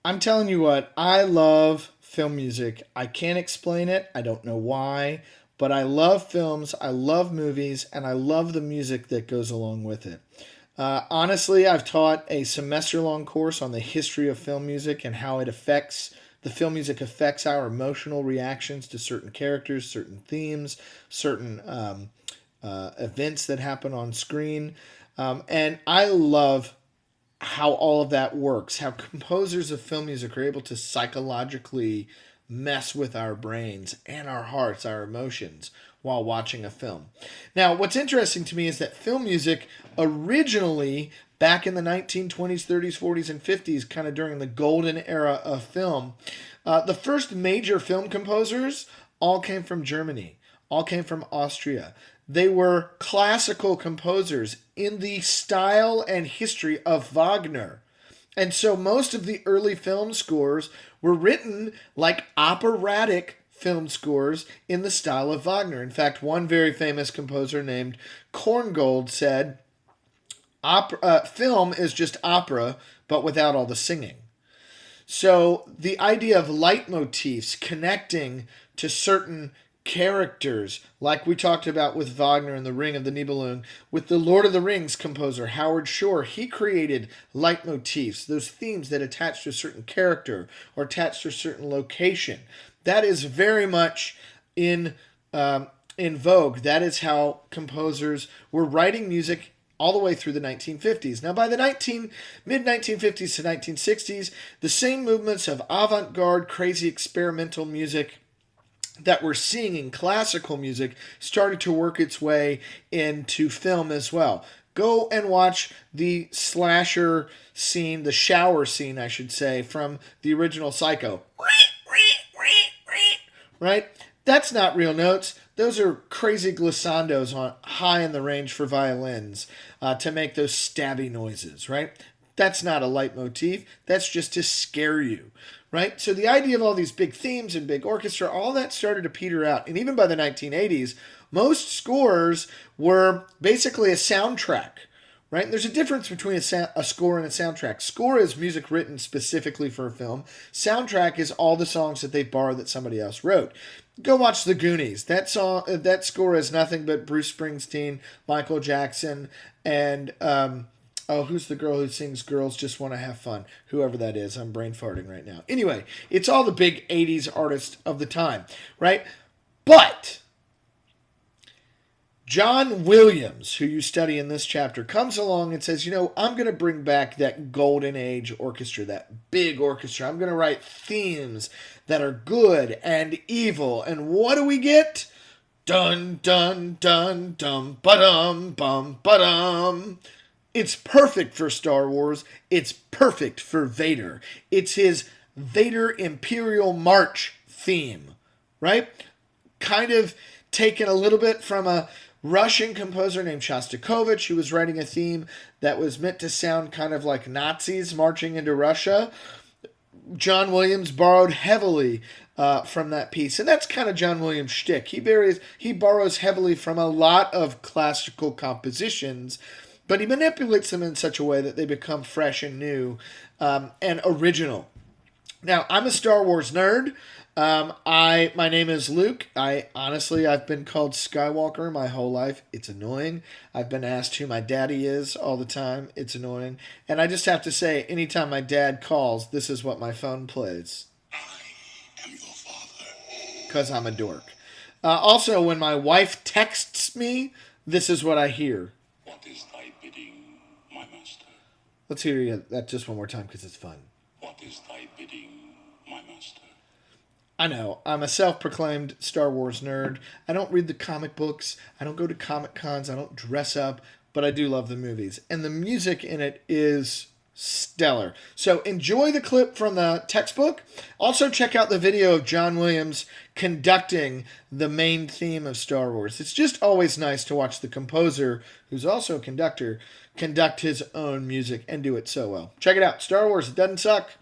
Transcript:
I'm telling you what, I love film music. I can't explain it. I don't know why, but I love films, I love movies, and I love the music that goes along with it. Honestly, I've taught a semester long course on the history of film music and how the film music affects our emotional reactions to certain characters, certain themes, certain events that happen on screen. And I love how all of that works, how composers of film music are able to psychologically mess with our brains and our hearts, our emotions while watching a film. Now, what's interesting to me is that film music originally back in the 1920s, 30s, 40s, and 50s, kind of during the golden era of film, the first major film composers all came from Germany, all came from Austria. They were classical composers in the style and history of Wagner. And so most of the early film scores were written like operatic film scores in the style of Wagner. In fact, one very famous composer named Korngold said, film is just opera, but without all the singing. So the idea of leitmotifs connecting to certain characters, like we talked about with Wagner and the Ring of the Nibelung, with the Lord of the Rings composer Howard Shore, he created leitmotifs, those themes that attach to a certain character or attach to a certain location. That is very much in vogue. That is how composers were writing music all the way through the 1950s. Now, by the mid 1950s to 1960s, the same movements of avant-garde, crazy experimental music that we're seeing in classical music started to work its way into film as well. Go and watch the slasher scene, the shower scene, I should say, from the original Psycho. Right? That's not real notes. Those are crazy glissandos on high in the range for violins to make those stabby noises, right? That's not a leitmotif. That's just to scare you, right? So the idea of all these big themes and big orchestra, all that started to peter out. And even by the 1980s, most scores were basically a soundtrack, right? And there's a difference between a score and a soundtrack. Score is music written specifically for a film. Soundtrack is all the songs that they borrowed that somebody else wrote. Go watch The Goonies. That score is nothing but Bruce Springsteen, Michael Jackson, and who's the girl who sings "Girls Just Want to Have Fun"? Whoever that is, I'm brain farting right now. Anyway, it's all the big '80s artists of the time, right? But John Williams, who you study in this chapter, comes along and says, I'm going to bring back that golden age orchestra, that big orchestra. I'm going to write themes that are good and evil. And what do we get? Dun, dun, dun, dum, ba-dum, bum, ba-dum. It's perfect for Star Wars. It's perfect for Vader. It's his Vader Imperial March theme, right? Kind of taken a little bit from a Russian composer named Shostakovich, who was writing a theme that was meant to sound kind of like Nazis marching into Russia. John Williams borrowed heavily from that piece, and that's kind of John Williams' shtick. He borrows heavily from a lot of classical compositions, but he manipulates them in such a way that they become fresh and new and original. Now, I'm a Star Wars nerd. My name is Luke. I've been called Skywalker my whole life. It's annoying. I've been asked who my daddy is all the time. It's annoying. And I just have to say, anytime my dad calls, this is what my phone plays. I am your father. Because I'm a dork. Also, when my wife texts me, this is what I hear. What is thy bidding, my master? Let's hear that just one more time because it's fun. What is thy bidding, my master? I know, I'm a self-proclaimed Star Wars nerd. I don't read the comic books. I don't go to Comic Cons. I don't dress up. But I do love the movies. And the music in it is stellar. So enjoy the clip from the textbook. Also check out the video of John Williams conducting the main theme of Star Wars. It's just always nice to watch the composer, who's also a conductor, conduct his own music and do it so well. Check it out. Star Wars, it doesn't suck.